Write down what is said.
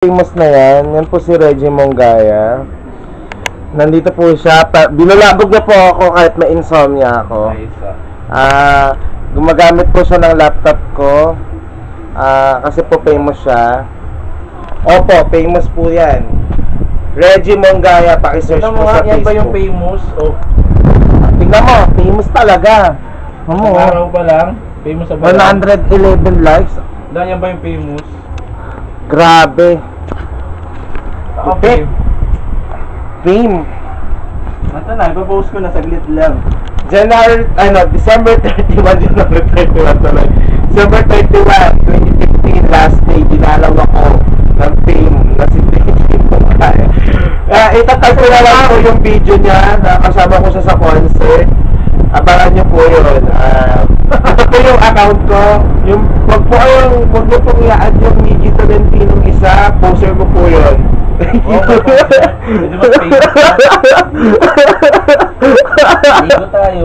Famous na yan po si Reggie Mongaya. Nandito po siya. Binulabog niya po ako kahit may insomnia ako. Gumagamit po siya ng laptop ko. Kasi po famous siya. Opo, famous po yan. Reggie Mongaya, pakisearch po sa Yan Facebook. ba yung famous? O Tingnan mo, famous talaga. isang araw pa lang? Famous sa ba? 111 likes. Yan ba yung famous? Grabe. Okay. Fame. Ito na, ipapost ko na saglit lang. December 31, January 31 tuloy. December 31, 2015, last day, dinalaw ako ng fame na si Reggie Mongaya. Itatag ko na lang po yung video niya na kasama ko siya sa concert. Abangan niyo po yun. Ito po yung account ko. Wag niyo pong i-add yung Miggy Tolentino isa, poster mo po yun. Thank you. Pwede mag-famous. Ligo tayo.